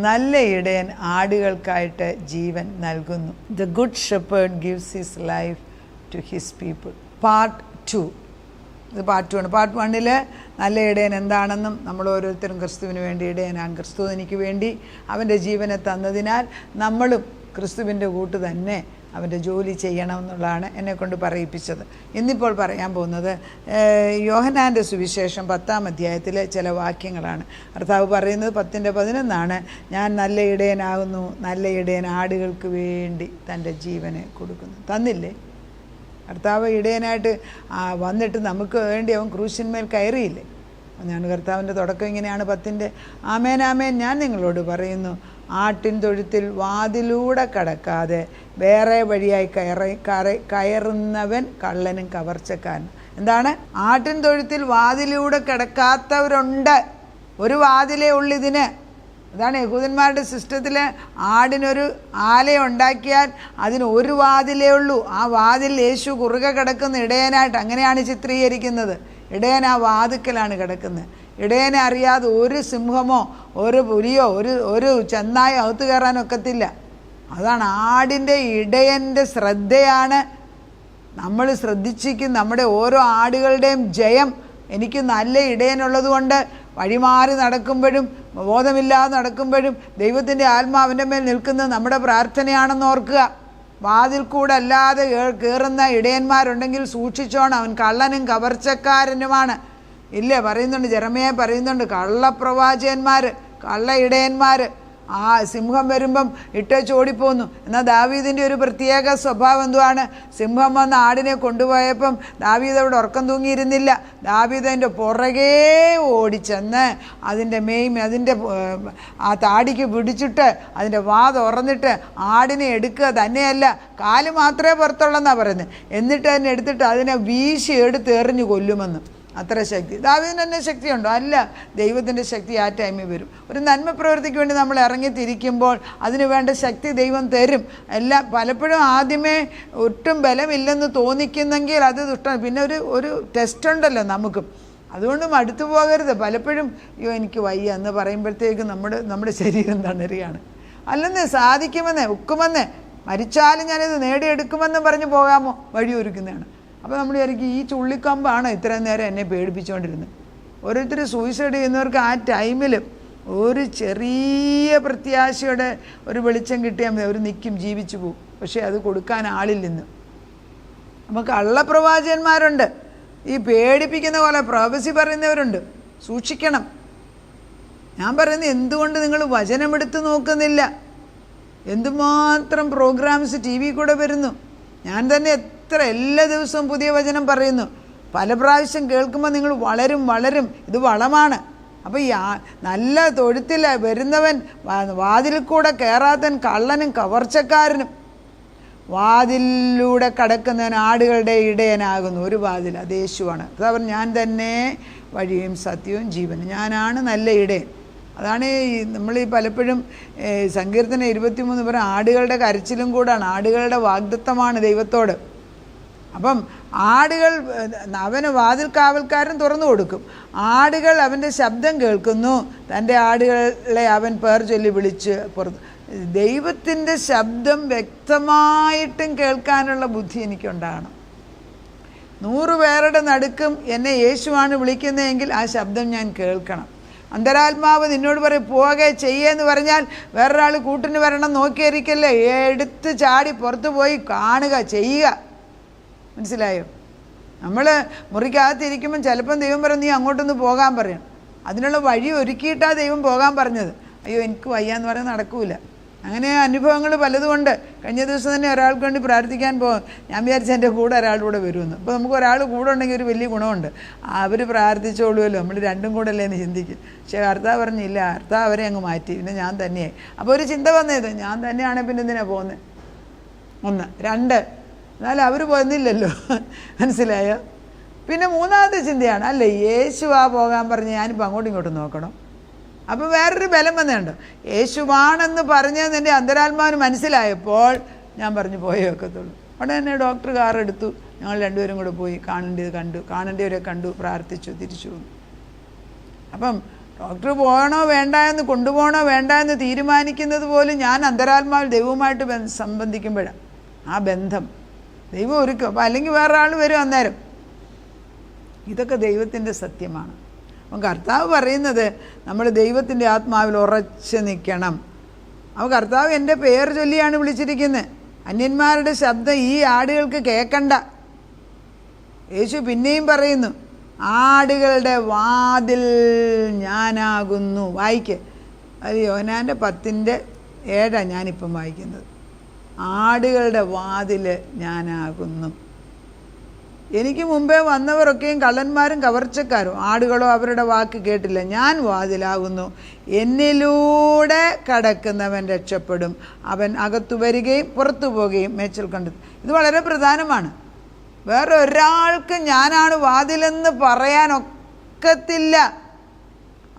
നല്ല ഇടയൻ ആടുകൾക്കായിട്ട് ജീവൻ നൽകുന്നു. The good shepherd gives his life to his people. Part 2. ഇത് പാർട്ട് 2 ആണ്. പാർട്ട് 1 നല്ല ഇടയൻ എന്താണെന്നും നമ്മൾ ഓരോരുത്തരും ക്രിസ്തുവിന് വേണ്ടി ഇടയനാണ്. ക്രിസ്തു എനിക്ക് വേണ്ടി അവൻ്റെ ജീവനെ തന്നതിനാൽ നമ്മളും ക്രിസ്തുവിൻ്റെ കൂട്ട് തന്നെ അവൻ്റെ ജോലി ചെയ്യണമെന്നുള്ളതാണ് എന്നെക്കൊണ്ട് പറയിപ്പിച്ചത്. ഇന്നിപ്പോൾ പറയാൻ പോകുന്നത് യോഹന്നാൻ്റെ സുവിശേഷം 10-ാം അധ്യായത്തിലെ ചില വാക്യങ്ങളാണ്. കർത്താവ് പറയുന്നത് 10:11 ഞാൻ നല്ല ഇടയനാകുന്നു, നല്ല ഇടയൻ ആടുകൾക്ക് വേണ്ടി തൻ്റെ ജീവനെ കൊടുക്കുന്നു. തന്നില്ലേ? കർത്താവ് ഇടയനായിട്ട് വന്നിട്ട് നമുക്ക് വേണ്ടി അവൻ ക്രൂശിന്മേൽ കയറിയില്ലേ? ഞാൻ കർത്താവിൻ്റെ തുടക്കം ഇങ്ങനെയാണ് 10. ആമേൻ ആമേൻ ഞാൻ നിങ്ങളോട് പറയുന്നു, ആട്ടിൻ തൊഴുത്തിൽ വാതിലൂടെ കടക്കാതെ വേറെ വഴിയായി കയറുന്നവൻ കള്ളനും കവർച്ചക്കാരനും. എന്താണ്? ആട്ടിൻ തൊഴുത്തിൽ വാതിലൂടെ കിടക്കാത്തവരുണ്ട്. ഒരു വാതിലേ ഉള്ളൂ ഇതിന്. അതാണ് യഹൂദന്മാരുടെ സിസ്റ്റത്തിൽ. ആടിനൊരു ആലയം ഉണ്ടാക്കിയാൽ അതിന് ഒരു വാതിലേ ഉള്ളൂ. ആ വാതിൽ യേശു കുറുകെ കിടക്കുന്ന ഇടയനായിട്ട് അങ്ങനെയാണ് ചിത്രീകരിക്കുന്നത്. ഇടയൻ ആ വാതിക്കലാണ് കിടക്കുന്നത്. ഇടയനെ അറിയാതെ ഒരു സിംഹമോ ഒരു പുലിയോ ഒരു ചെന്നായോ അകത്ത് കയറാനൊക്കത്തില്ല. അതാണ് ആടിൻ്റെ ഇടയൻ്റെ ശ്രദ്ധയാണ് നമ്മൾ ശ്രദ്ധിച്ചിരിക്കും. നമ്മുടെ ഓരോ ആടുകളുടെയും ജയം. എനിക്ക് നല്ല ഇടയനുള്ളത് കൊണ്ട് വഴിമാറി നടക്കുമ്പോഴും ബോധമില്ലാതെ നടക്കുമ്പോഴും ദൈവത്തിൻ്റെ ആത്മാവിൻ്റെ മേൽ നിൽക്കുന്നത് നമ്മുടെ പ്രാർത്ഥനയാണെന്ന് ഓർക്കുക. വാതിൽ കൂടെ അല്ലാതെ കയറുന്ന ഇടയന്മാരുണ്ടെങ്കിൽ സൂക്ഷിച്ചോണം, അവൻ കള്ളനും കവർച്ചക്കാരനുമാണ്. ഇല്ലേ? പറയുന്നുണ്ട്, ജെറമ്യാ പറയുന്നുണ്ട്, കള്ളപ്രവാചകന്മാർ, കള്ള ഇടയന്മാർ. ആ സിംഹം വരുമ്പം ഇട്ടേച്ച് ഓടിപ്പോന്നു. എന്നാൽ ദാവീദിൻ്റെ ഒരു പ്രത്യേക സ്വഭാവം എന്തുവാണ്? സിംഹം വന്ന് ആടിനെ കൊണ്ടുപോയപ്പം ദാവീദ് അവിടെ ഉറക്കം തൂങ്ങിയിരുന്നില്ല. ദാവീദ് അതിൻ്റെ പുറകേ ഓടിച്ചെന്ന് അതിൻ്റെ ആ താടിക്ക് പിടിച്ചിട്ട് അതിൻ്റെ വാ തുറന്നിട്ട് ആടിനെ എടുക്കുക തന്നെയല്ല, കാല് മാത്രമേ പുറത്തുള്ളെന്നാണ് പറയുന്നത്. എന്നിട്ട് അതിനെ എടുത്തിട്ട് അതിനെ വീശി എടുത്ത് എറിഞ്ഞു കൊല്ലുമെന്ന്. അത്ര ശക്തി. ദാവീദിന് തന്നെ ശക്തിയുണ്ടോ? അല്ല. ദൈവത്തിൻ്റെ ശക്തി ആ ടൈമിൽ വരും. ഒരു നന്മ പ്രവൃത്തിക്ക് വേണ്ടി നമ്മൾ ഇറങ്ങിത്തിരിക്കുമ്പോൾ അതിന് വേണ്ട ശക്തി ദൈവം തരും. പലപ്പോഴും ആദ്യമേ ഒട്ടും ബലമില്ലെന്ന് തോന്നിക്കുന്നെങ്കിൽ അത് ദുഷ്ടമാണ്. പിന്നെ ഒരു ടെസ്റ്റ് ഉണ്ടല്ലോ നമുക്കും. അതുകൊണ്ട് മടുത്തു പോകരുത്. പലപ്പോഴും എനിക്ക് വയ്യ എന്ന് പറയുമ്പോഴത്തേക്കും നമ്മുടെ ശരീരം തണരുകയാണ്. അല്ലെന്ന് സാധിക്കുമെന്ന് ഒക്കുമെന്ന് മരിച്ചാലും ഞാനിത് നേടിയെടുക്കുമെന്ന് പറഞ്ഞ് പോകാമോ? വഴിയൊരുക്കുന്നതാണ്. അപ്പോൾ നമ്മൾ വിചാരിക്കും ഈ ചുള്ളിക്കമ്പാണ് ഇത്രയും നേരം എന്നെ പേടിപ്പിച്ചുകൊണ്ടിരുന്നത്. ഓരോരുത്തർ സൂയിസൈഡ് ചെയ്യുന്നവർക്ക് ആ ടൈമിൽ ഒരു ചെറിയ പ്രത്യാശയുടെ ഒരു വെളിച്ചം കിട്ടിയാൽ മതി, അവർ നിൽക്കും, ജീവിച്ചു പോകും. പക്ഷേ അത് കൊടുക്കാൻ ആളില്ലെന്ന്. നമുക്ക് കള്ളപ്രവാചകന്മാരുണ്ട്, ഈ പേടിപ്പിക്കുന്ന പോലെ പ്രൊഫസി പറയുന്നവരുണ്ട്. സൂക്ഷിക്കണം. ഞാൻ പറയുന്നത്, എന്തുകൊണ്ട് നിങ്ങൾ വചനമെടുത്ത് നോക്കുന്നില്ല? എന്തുമാത്രം പ്രോഗ്രാംസ് ടി വി കൂടെ വരുന്നു. ഞാൻ തന്നെ എല്ലാ ദിവസവും പുതിയ വചനം പറയുന്നു. പല പ്രാവശ്യം കേൾക്കുമ്പോൾ നിങ്ങൾ വളരും. ഇത് വളമാണ്. അപ്പോൾ ഈ നല്ല തൊഴുത്തിൽ വരുന്നവൻ വാതിൽ കൂടെ കയറാത്തവൻ കള്ളനും കവർച്ചക്കാരനും. വാതിലൂടെ കടക്കുന്നവൻ ആടുകളുടെ ഇടയനാകുന്നു. ഒരു വാതിൽ, അത് യേശുവാണ്. അതവർ ഞാൻ തന്നെ വഴിയും സത്യവും ജീവനും, ഞാനാണ് നല്ല ഇടയൻ. അതാണ് നമ്മൾ പലപ്പോഴും സങ്കീർത്തനം 23 പറയും ആടുകളുടെ കരച്ചിലും കൂടാണ്. ആടുകളുടെ വാഗ്ദത്തമാണ് ദൈവത്തോട്. അപ്പം ആടുകൾ അവന് വാതിൽ കാവൽക്കാരൻ തുറന്നു കൊടുക്കും. ആടുകൾ അവൻ്റെ ശബ്ദം കേൾക്കുന്നു. തൻ്റെ ആടുകളെ അവൻ പേർ ചൊല്ലി വിളിച്ച് പുറത്ത്. ദൈവത്തിൻ്റെ ശബ്ദം വ്യക്തമായിട്ടും കേൾക്കാനുള്ള ബുദ്ധി എനിക്കുണ്ടാകണം. 100 പേരുടെ നടുക്കും എന്നെ യേശുവാണ് വിളിക്കുന്നതെങ്കിൽ ആ ശബ്ദം ഞാൻ കേൾക്കണം. അന്തരാത്മാവ് നിന്നോട് പറയും പോകെ ചെയ്യെന്ന് പറഞ്ഞാൽ വേറൊരാൾ കൂട്ടിന് വരണം നോക്കിയിരിക്കല്ലേ, എടുത്ത് ചാടി പുറത്തു പോയി കാണുക, ചെയ്യുക. മനസ്സിലായോ? നമ്മൾ മുറിക്കകത്തിരിക്കുമ്പം ചിലപ്പം ദൈവം പറയും നീ അങ്ങോട്ടൊന്ന് പോകാൻ പറയും. അതിനുള്ള വഴി ഒരുക്കിയിട്ടാണ് ദൈവം പോകാൻ പറഞ്ഞത്. അയ്യോ എനിക്ക് വയ്യാന്ന് പറയാൻ നടക്കൂല. അങ്ങനെ അനുഭവങ്ങൾ പലതുകൊണ്ട്. കഴിഞ്ഞ ദിവസം തന്നെ ഒരാൾക്ക് വേണ്ടി പ്രാർത്ഥിക്കാൻ പോകും. ഞാൻ വിചാരിച്ച എൻ്റെ കൂടെ ഒരാളുടെ കൂടെ വരുമെന്ന്. അപ്പോൾ നമുക്ക് ഒരാൾ കൂടെ ഉണ്ടെങ്കിൽ ഒരു വലിയ ഗുണമുണ്ട്. അവർ പ്രാർത്ഥിച്ചോളുമല്ലോ, നമ്മൾ രണ്ടും കൂടെ അല്ലേ എന്ന് ചിന്തിക്കും. പക്ഷേ കർത്താവ് പറഞ്ഞില്ല, കർത്താവ് അവരെ അങ്ങ് മാറ്റി, പിന്നെ ഞാൻ തന്നെയായി. അപ്പോൾ ഒരു ചിന്ത വന്നത് ഞാൻ തന്നെയാണെങ്കിൽ പിന്നെ എന്തിനാണ് പോകുന്നത്? 1 2 എന്നാലും അവർ പോകുന്നില്ലല്ലോ. മനസ്സിലായോ? പിന്നെ 3ാമത്തെ ചിന്തയാണ്, അല്ലേ യേശുവാ പോകാൻ പറഞ്ഞ് ഞാനിപ്പോൾ അങ്ങോട്ടും ഇങ്ങോട്ടും നോക്കണം. അപ്പോൾ വേറൊരു ബലം വന്നുണ്ട്. യേശുവാണെന്ന് പറഞ്ഞതെന്ന് എൻ്റെ അന്തരാത്മാവിന് മനസ്സിലായപ്പോൾ ഞാൻ പറഞ്ഞു പോയേ ഒക്കത്തുള്ളൂ. അവിടെ തന്നെ ഡോക്ടർ കാർ എടുത്തു, ഞങ്ങൾ രണ്ടുപേരും കൂടെ പോയി. കാണേണ്ടത് കണ്ടു, കാണേണ്ടവരെ കണ്ടു, പ്രാർത്ഥിച്ചു, തിരിച്ചു വന്നു. അപ്പം ഡോക്ടർ പോകണോ വേണ്ട എന്ന്, കൊണ്ടുപോകണോ വേണ്ട എന്ന് തീരുമാനിക്കുന്നത് പോലും ഞാൻ അന്തരാത്മാവിൽ ദൈവവുമായിട്ട് സംബന്ധിക്കുമ്പോഴാണ്. ആ ബന്ധം ദൈവം ഒരുക്കും. അപ്പോൾ അല്ലെങ്കിൽ വേറെ ആൾ വരും അന്നേരം. ഇതൊക്കെ ദൈവത്തിൻ്റെ സത്യമാണ്. അപ്പം കർത്താവ് പറയുന്നത് നമ്മൾ ദൈവത്തിൻ്റെ ആത്മാവിൽ ഉറച്ച് നിൽക്കണം. അപ്പോൾ കർത്താവ് എൻ്റെ പേര് ചൊല്ലിയാണ് വിളിച്ചിരിക്കുന്നത്. അന്യന്മാരുടെ ശബ്ദം ഈ ആടുകൾക്ക് കേൾക്കണ്ട. യേശു പിന്നെയും പറയുന്നു, ആടുകളുടെ വാതിൽ ഞാനാകുന്നു. വായിക്ക്, അത് യോഹന്നാൻ്റെ 10:7 ഞാനിപ്പം വായിക്കുന്നത്. ആടുകളുടെ വാതിൽ ഞാനാകുന്നു. എനിക്ക് മുമ്പേ വന്നവരൊക്കെയും കള്ളന്മാരും കവർച്ചക്കാരും, ആടുകളോ അവരുടെ വാക്ക് കേട്ടില്ല. ഞാൻ വാതിലാകുന്നു. എന്നിലൂടെ കടക്കുന്നവൻ രക്ഷപ്പെടും. അവൻ അകത്തു വരികയും പുറത്തു പോവുകയും മേച്ചൽ കണ്ടെത്തും. ഇത് വളരെ പ്രധാനമാണ്. വേറെ ഒരാൾക്ക് ഞാനാണ് വാതിലെന്ന് പറയാനൊക്കത്തില്ല.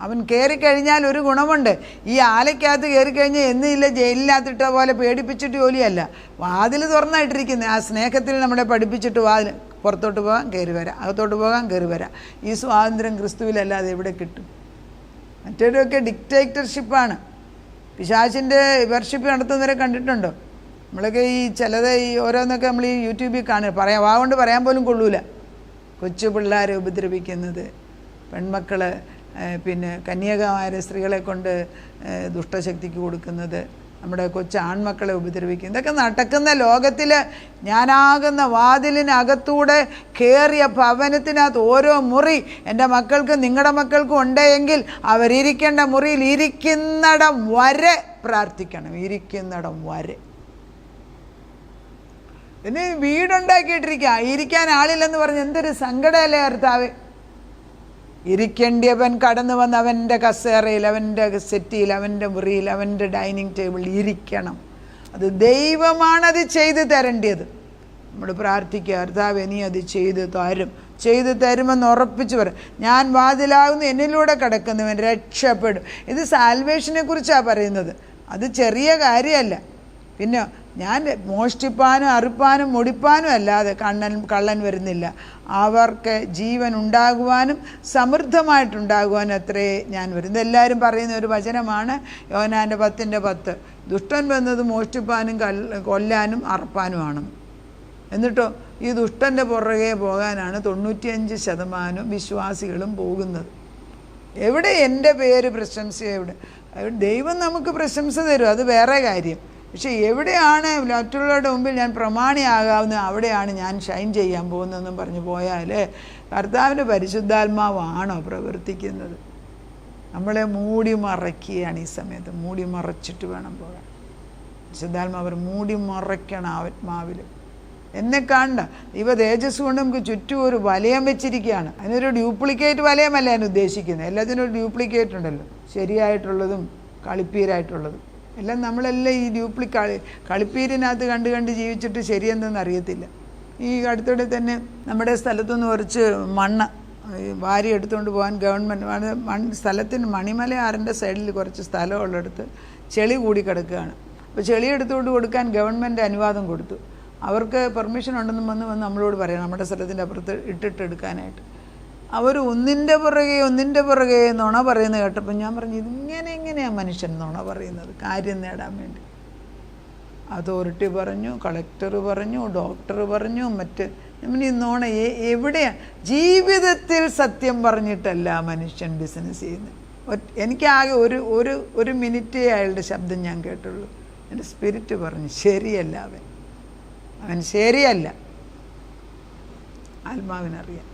അവൻ കയറിക്കഴിഞ്ഞാൽ ഒരു ഗുണമുണ്ട്. ഈ ആലയ്ക്കകത്ത് കയറിക്കഴിഞ്ഞാൽ എന്നില്ല ജയിലിനകത്തിട്ട പോലെ പേടിപ്പിച്ചിട്ട് ജോലിയല്ല. വാതിൽ തുറന്നായിട്ടിരിക്കുന്നത്. ആ സ്നേഹത്തിൽ നമ്മളെ പഠിപ്പിച്ചിട്ട് വാതിൽ പുറത്തോട്ട് പോകാൻ കയറി വരാം, അകത്തോട്ട് പോകാൻ കയറി വരാം. ഈ സ്വാതന്ത്ര്യം ക്രിസ്തുവിലല്ലാതെ എവിടെ കിട്ടും? മറ്റൊരുമൊക്കെ ഡിക്റ്റേറ്റർഷിപ്പാണ്. പിശാചിൻ്റെ വർഷിപ്പ് നടത്തുന്നവരെ കണ്ടിട്ടുണ്ടോ? നമ്മളൊക്കെ ഈ ചിലത് ഈ ഓരോന്നൊക്കെ നമ്മൾ ഈ യൂട്യൂബിൽ കാണുക, വാഗൊണ്ട് പറയാൻ പോലും കൊള്ളൂല. കൊച്ചു പിള്ളേരെ ഉപദ്രവിക്കുന്നത്, പെൺമക്കൾ പിന്നെ കന്യകമാരെ സ്ത്രീകളെ കൊണ്ട് ദുഷ്ടശക്തിക്ക് കൊടുക്കുന്നത്, നമ്മുടെ കൊച്ചു ആൺമക്കളെ ഉപദ്രവിക്കുന്നത്, ഇതൊക്കെ നടക്കുന്ന ലോകത്തിൽ ഞാനാകുന്ന വാതിലിനകത്തൂടെ കയറിയ ഭവനത്തിനകത്ത് ഓരോ മുറി എൻ്റെ മക്കൾക്കും നിങ്ങളുടെ മക്കൾക്കും ഉണ്ടെങ്കിൽ അവരിയ്ക്കേണ്ട മുറിയിൽ ഇരിക്കുന്നിടം വരെ പ്രാർത്ഥിക്കണം. ഇരിക്കുന്നിടം വരെ. പിന്നെ വീടുണ്ടാക്കിയിട്ടിരിക്കുക, ഇരിക്കാൻ ആളില്ലെന്ന് പറഞ്ഞ് എന്തൊരു സങ്കടമല്ലേ കർത്താവേ. ഇരിക്കേണ്ടിയവൻ കടന്നു വന്ന് അവൻ്റെ കസേരയിൽ, അവൻ്റെ സെറ്റിയിൽ, അവൻ്റെ മുറിയിൽ, അവൻ്റെ ഡൈനിങ് ടേബിളിൽ ഇരിക്കണം. അത് ദൈവമാണത് ചെയ്തു തരേണ്ടത്. നമ്മൾ പ്രാർത്ഥിക്കുക, കർത്താവേ നീ അത് ചെയ്തു തരുമെന്ന് ഉറപ്പിച്ച് പറയും. ഞാൻ വാതിലാകുന്നു, എന്നിലൂടെ കടക്കുന്നവൻ രക്ഷപ്പെടും. ഇത് സാൽവേഷനെ കുറിച്ചാണ് പറയുന്നത്. അത് ചെറിയ കാര്യമല്ല. പിന്നെ ഞാൻ മോഷ്ടിപ്പാനും അറുപ്പാനും മുടിപ്പാനും അല്ലാതെ കള്ളൻ വരുന്നില്ല. അവർക്ക് ജീവൻ ഉണ്ടാകുവാനും സമൃദ്ധമായിട്ടുണ്ടാകുവാനും അത്രേ ഞാൻ വരുന്നത്. എല്ലാവരും പറയുന്ന ഒരു വചനമാണ് യോഹന്നാൻ്റെ 10:10. ദുഷ്ടൻ വന്നത് മോഷ്ടിപ്പാനും കൊല്ലാനും അറുപ്പാനുമാണ്. എന്നിട്ടോ ഈ ദുഷ്ടൻ്റെ പുറകെ പോകാനാണ് 95% വിശ്വാസികളും പോകുന്നത്. എവിടെ എൻ്റെ പേര് പ്രശംസ? എവിടെ? ദൈവം നമുക്ക് പ്രശംസ തരും, അത് വേറെ കാര്യം. പക്ഷെ എവിടെയാണ് മറ്റുള്ളവരുടെ മുമ്പിൽ ഞാൻ പ്രമാണിയാകാവുന്നത്, അവിടെയാണ് ഞാൻ ഷൈൻ ചെയ്യാൻ പോകുന്നതെന്നും പറഞ്ഞു പോയാൽ കർത്താവിൻ്റെ പരിശുദ്ധാത്മാവാണോ പ്രവർത്തിക്കുന്നത്? നമ്മളെ മൂടി മറയ്ക്കുകയാണ്. ഈ സമയത്ത് മൂടി മറച്ചിട്ട് വേണം പോകാൻ. പരിശുദ്ധാത്മാവ് മൂടി മറയ്ക്കണം ആത്മാവിൽ. എന്നെ കാണണ്ട. ഇവ തേജസ് കൊണ്ട് നമുക്ക് ചുറ്റും ഒരു വലയം വെച്ചിരിക്കുകയാണ്. അതിനൊരു ഡ്യൂപ്ലിക്കേറ്റ് വലയമല്ല ഞാൻ ഉദ്ദേശിക്കുന്നത്. എല്ലാത്തിനും ഒരു ഡ്യൂപ്ലിക്കേറ്റ് ഉണ്ടല്ലോ, ശരിയായിട്ടുള്ളതും കളിപ്പീരായിട്ടുള്ളതും എല്ലാം. നമ്മളെല്ലാം ഈ കളിപ്പീരിനകത്ത് കണ്ട് ജീവിച്ചിട്ട് ശരിയെന്തെന്ന് അറിയത്തില്ല. ഈ അടുത്തിടെ തന്നെ നമ്മുടെ സ്ഥലത്തുനിന്ന് കുറച്ച് മണ്ണ് വാരി എടുത്തുകൊണ്ട് പോകാൻ ഗവൺമെൻറ് സ്ഥലത്തിന് മണിമലയാറിൻ്റെ സൈഡിൽ കുറച്ച് സ്ഥലമുള്ളിടത്ത് ചെളി കൂടി കിടക്കുകയാണ്. അപ്പോൾ ചെളി എടുത്തുകൊണ്ട് കൊടുക്കാൻ ഗവൺമെൻറ് അനുവാദം കൊടുത്തു. അവർക്ക് പെർമിഷൻ ഉണ്ടെന്ന് വന്ന് നമ്മളോട് പറയാം നമ്മുടെ സ്ഥലത്തിൻ്റെ അപ്പുറത്ത് ഇട്ടിട്ടെടുക്കാനായിട്ട്. അവർ ഒന്നിൻ്റെ പുറകെ നുണ പറയുന്നത് കേട്ടപ്പോൾ ഞാൻ പറഞ്ഞു, എങ്ങനെയാണ് മനുഷ്യൻ നുണ പറയുന്നത് കാര്യം നേടാൻ വേണ്ടി? അതോറിറ്റി പറഞ്ഞു, കളക്ടർ പറഞ്ഞു, ഡോക്ടർ പറഞ്ഞു, ഈ നുണ എവിടെയാണ്? ജീവിതത്തിൽ സത്യം പറഞ്ഞിട്ടല്ല മനുഷ്യൻ ബിസിനസ് ചെയ്യുന്നത്. എനിക്കാകെ ഒരു മിനിറ്റേ അയാളുടെ ശബ്ദം ഞാൻ കേട്ടുള്ളൂ. എൻ്റെ സ്പിരിറ്റ് പറഞ്ഞു ശരിയല്ല, അവൻ ശരിയല്ല. ആത്മാവിനറിയാം,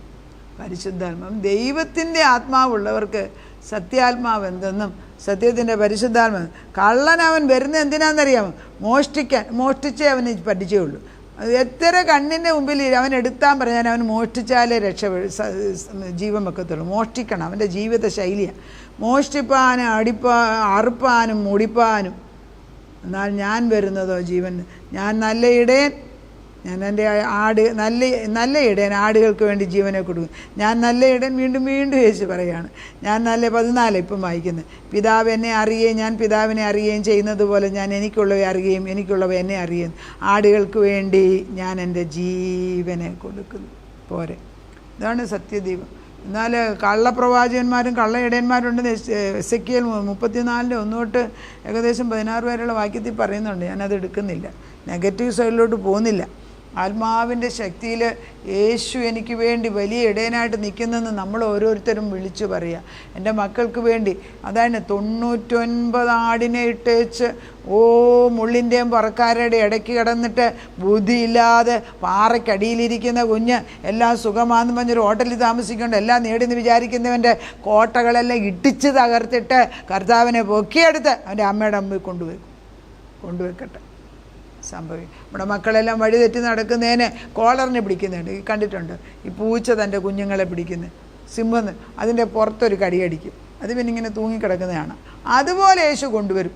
പരിശുദ്ധാത്മാവ്. ദൈവത്തിൻ്റെ ആത്മാവുള്ളവർക്ക് സത്യാത്മാവ് എന്തെന്നും സത്യത്തിൻ്റെ പരിശുദ്ധാത്മാവ്. കള്ളൻ അവൻ വരുന്നത് എന്തിനാണെന്നറിയാമോ? മോഷ്ടിച്ചേ അവന് പഠിച്ചേ ഉള്ളൂ. എത്ര കണ്ണിൻ്റെ മുമ്പിൽ അവൻ എടുത്താൻ പറഞ്ഞാൽ അവൻ മോഷ്ടിച്ചാലേ ജീവൻ വെക്കത്തുള്ളൂ. മോഷ്ടിക്കണം, അവൻ്റെ ജീവിത ശൈലിയാണ്. മോഷ്ടിപ്പാനും അറുപ്പാനും മുടിപ്പാനും. എന്നാൽ ഞാൻ വരുന്നതോ ജീവൻ. ഞാൻ നല്ല ഇടയൻ, ഞാൻ എൻ്റെ നല്ല ഇടയൻ ആടുകൾക്ക് വേണ്ടി ജീവനെ കൊടുക്കും. ഞാൻ നല്ല ഇടയൻ. വീണ്ടും യേശു പറയുകയാണ്. ഞാൻ 14 ഇപ്പം വായിക്കുന്നത്. പിതാവ് എന്നെ അറിയുകയും ഞാൻ പിതാവിനെ അറിയുകയും ചെയ്യുന്നത് പോലെ ഞാൻ എനിക്കുള്ളവയെ അറിയുകയും എനിക്കുള്ളവ എന്നെ അറിയുകയും ആടുകൾക്ക് വേണ്ടി ഞാൻ എൻ്റെ ജീവനെ കൊടുക്കുന്നു. പോരെ, ഇതാണ് സത്യദൈവം. എന്നാൽ കള്ളപ്രവാചകന്മാരും കള്ള ഇടയന്മാരുണ്ടെന്ന് എസെക്കിയേൽ 34 1 തൊട്ട് ഏകദേശം 16 വരെയുള്ള വാക്യത്തിൽ പറയുന്നുണ്ട്. ഞാനത് എടുക്കുന്നില്ല, നെഗറ്റീവ് സൈഡിലോട്ട് പോകുന്നില്ല. ആത്മാവിൻ്റെ ശക്തിയിൽ യേശു എനിക്ക് വേണ്ടി വലിയ ഇടയനായിട്ട് നിൽക്കുന്നെന്ന് നമ്മൾ ഓരോരുത്തരും വിളിച്ചു പറയുക. എൻ്റെ മക്കൾക്ക് വേണ്ടി അതാണ് 99 ആടിനെ ഇട്ടേച്ച് മുള്ളിൻ്റെയും പറക്കാരുടെ ഇടയ്ക്ക് കിടന്നിട്ട് ബുദ്ധിയില്ലാതെ പാറയ്ക്കടിയിലിരിക്കുന്ന കുഞ്ഞ് എല്ലാം സുഖമാണെന്ന് പറഞ്ഞൊരു ഹോട്ടലിൽ താമസിക്കേണ്ട എല്ലാം നേടിയെന്ന് വിചാരിക്കുന്നവൻ്റെ കോട്ടകളെല്ലാം ഇടിച്ച് തകർത്തിട്ട് കർത്താവിനെ പൊക്കിയെടുത്ത് അവൻ്റെ അമ്മയുടെ മുമ്പിൽ കൊണ്ടുവെക്കട്ടെ. സംഭവിക്കും. നമ്മുടെ മക്കളെല്ലാം വഴി തെറ്റി നടക്കുന്നതിന് കോളറിനെ പിടിക്കുന്നുണ്ട്, കണ്ടിട്ടുണ്ട്. ഈ പൂച്ച തൻ്റെ കുഞ്ഞുങ്ങളെ പിടിക്കുന്നത്, സിംഹം അതിൻ്റെ പുറത്തൊരു കടിയടിക്കും, അത് പിന്നെ ഇങ്ങനെ തൂങ്ങിക്കിടക്കുന്നതാണ്. അതുപോലെ യേശു കൊണ്ടുവരും.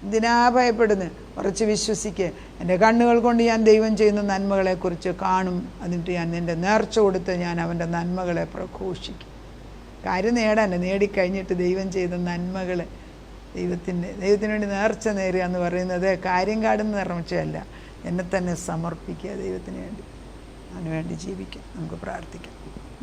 ഇതിനാ ഭയപ്പെടുന്നത്? കുറച്ച് വിശ്വസിക്കുക. എൻ്റെ കണ്ണുകൾ കൊണ്ട് ഞാൻ ദൈവം ചെയ്യുന്ന നന്മകളെക്കുറിച്ച് കാണും, എന്നിട്ട് ഞാൻ എൻ്റെ നേർച്ച കൊടുത്ത് ഞാൻ അവൻ്റെ നന്മകളെ പ്രഘോഷിക്കും. കാര്യം നേടിക്കഴിഞ്ഞിട്ട് ദൈവം ചെയ്ത നന്മകൾ ദൈവത്തിന് വേണ്ടി നേർച്ച നേരുക എന്ന് പറയുന്നത് കാര്യം കാടുന്ന നേർച്ചയല്ല. എന്നെ തന്നെ സമർപ്പിക്കുക ദൈവത്തിന് വേണ്ടി, അതിനുവേണ്ടി ജീവിക്കാം. നമുക്ക് പ്രാർത്ഥിക്കാം.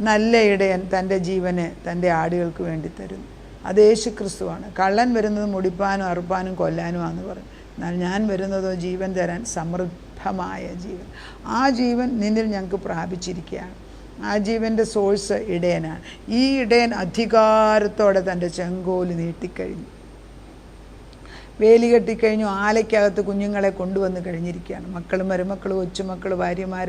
നല്ല ഇടയൻ തൻ്റെ ജീവനെ തൻ്റെ ആടുകൾക്ക് വേണ്ടി തരുന്നു. അത് യേശു ക്രിസ്തുവാണ്. കള്ളൻ വരുന്നത് മുടിപ്പാനും അറുപ്പാനും കൊല്ലാനുമാണെന്ന് പറയും. എന്നാൽ ഞാൻ വരുന്നതോ ജീവൻ തരാൻ, സമൃദ്ധമായ ജീവൻ. ആ ജീവൻ നിന്നിൽ ഞങ്ങൾക്ക് പ്രാപിച്ചിരിക്കുകയാണ്. ആ ജീവൻ്റെ സോഴ്സ് ഇടയനാണ്. ഈ ഇടയൻ അധികാരത്തോടെ തൻ്റെ ചെങ്കോല് നീട്ടിക്കഴിഞ്ഞു, വേലി കെട്ടിക്കഴിഞ്ഞു, ആലയ്ക്കകത്ത് കുഞ്ഞുങ്ങളെ കൊണ്ടുവന്ന് കഴിഞ്ഞിരിക്കുകയാണ്. മക്കളും മരുമക്കളും കൊച്ചുമക്കൾ ഭാര്യമാർ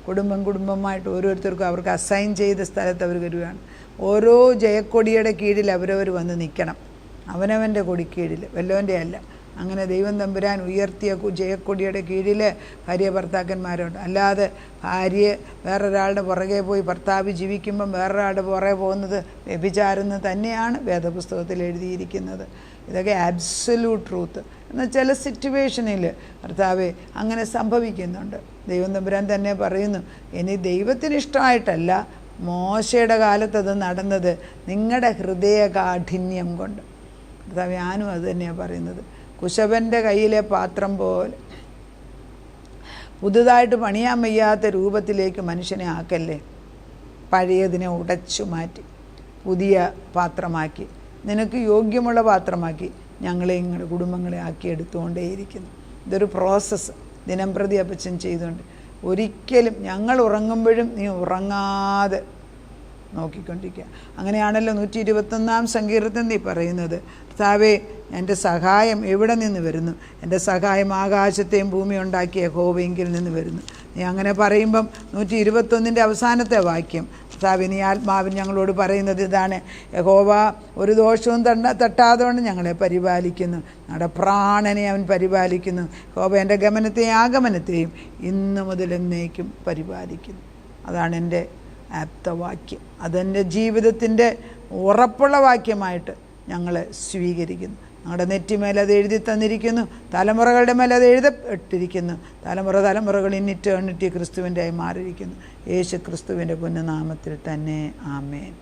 കുടുംബമായിട്ട് ഓരോരുത്തർക്കും അവർക്ക് അസൈൻ ചെയ്ത സ്ഥലത്ത് അവർ വരികയാണ്. ഓരോ ജയക്കൊടിയുടെ കീഴിൽ അവരവർ വന്ന് നിൽക്കണം, അവനവൻ്റെ കൊടിക്കീഴിൽ, വല്ലവൻ്റെ അല്ല. അങ്ങനെ ദൈവം തമ്പുരാൻ ഉയർത്തിയ ജയക്കൊടിയുടെ കീഴിൽ ഭാര്യ ഭർത്താക്കന്മാരുണ്ട്. അല്ലാതെ ഭാര്യ വേറൊരാളുടെ പുറകെ പോയി ഭർത്താവ് ജീവിക്കുമ്പം വേറൊരാളുടെ പുറകെ പോകുന്നത് വ്യഭിചാരം തന്നെയാണ് വേദപുസ്തകത്തിൽ എഴുതിയിരിക്കുന്നത്. ഇതൊക്കെ ആബ്സല്യൂട്ട് ട്രൂത്ത്. എന്നാൽ ചില സിറ്റുവേഷനിൽ കർത്താവെ അങ്ങനെ സംഭവിക്കുന്നുണ്ട്. ദൈവം തമ്പുരാൻ തന്നെ പറയുന്നു, ഇനി ദൈവത്തിന് ഇഷ്ടമായിട്ടല്ല, മോശയുടെ കാലത്തത് നടന്നത് നിങ്ങളുടെ ഹൃദയകാഠിന്യം കൊണ്ട്. കർത്താവ് ഞാനും അത് തന്നെയാണ് പറയുന്നത്. കുശവൻ്റെ കയ്യിലെ പാത്രം പോലെ പുതുതായിട്ട് പണിയാൻ വയ്യാത്ത രൂപത്തിലേക്ക് മനുഷ്യനെ ആക്കല്ലേ. പഴയതിനെ ഉടച്ചു മാറ്റി പുതിയ പാത്രമാക്കി, നിനക്ക് യോഗ്യമുള്ള പാത്രമാക്കി ഞങ്ങളെ ഇങ്ങടെ കുടുംബങ്ങളെ ആക്കി എടുത്തുകൊണ്ടേയിരിക്കുന്നു. ഇതൊരു പ്രോസസ്സ് ദിനം പ്രതി അപ്പച്ചൻ ചെയ്തുകൊണ്ട്. ഒരിക്കലും ഞങ്ങൾ ഉറങ്ങുമ്പോഴും നീ ഉറങ്ങാതെ നോക്കിക്കൊണ്ടിരിക്കുക. അങ്ങനെയാണല്ലോ 121 സങ്കീർത്തനത്തിൽ നീ പറയുന്നത്, കർത്താവേ എൻ്റെ സഹായം എവിടെ നിന്ന് വരുന്നു? എൻ്റെ സഹായം ആകാശത്തെയും ഭൂമി ഉണ്ടാക്കിയ യഹോവയെങ്കിൽ നിന്ന് വരുന്നു. നീ അങ്ങനെ പറയുമ്പം 121 അവസാനത്തെ വാക്യം കർത്താവേ നീ ആത്മാവിൻ ഞങ്ങളോട് പറയുന്നത് ഇതാണ്, യഹോവ ഒരു ദോഷവും തട്ടാതെ ഞങ്ങളെ പരിപാലിക്കുന്നു, ഞങ്ങളുടെ പ്രാണനെ അവൻ പരിപാലിക്കുന്നു. യഹോവ എൻ്റെ ഗമനത്തെയും ആഗമനത്തെയും ഇന്നു മുതൽ എന്നേക്കും പരിപാലിക്കുന്നു. അതാണ് എൻ്റെ ആപ്തവാക്യം. അതെൻ്റെ ജീവിതത്തിൻ്റെ ഉറപ്പുള്ള വാക്യമായിട്ട് ഞങ്ങൾ സ്വീകരിക്കുന്നു. ഞങ്ങളുടെ നെറ്റിമേൽ അത് എഴുതി തന്നിരിക്കുന്നു, തലമുറകളുടെ മേൽ അത് എഴുതപ്പെട്ടിരിക്കുന്നു. തലമുറകൾ ഇന്നിറ്റേണിറ്റി ക്രിസ്തുവിൻ്റെ ആയി മാറിയിരിക്കുന്നു. യേശു ക്രിസ്തുവിൻ്റെ പുണ്യനാമത്തിൽ തന്നെ ആമേൻ.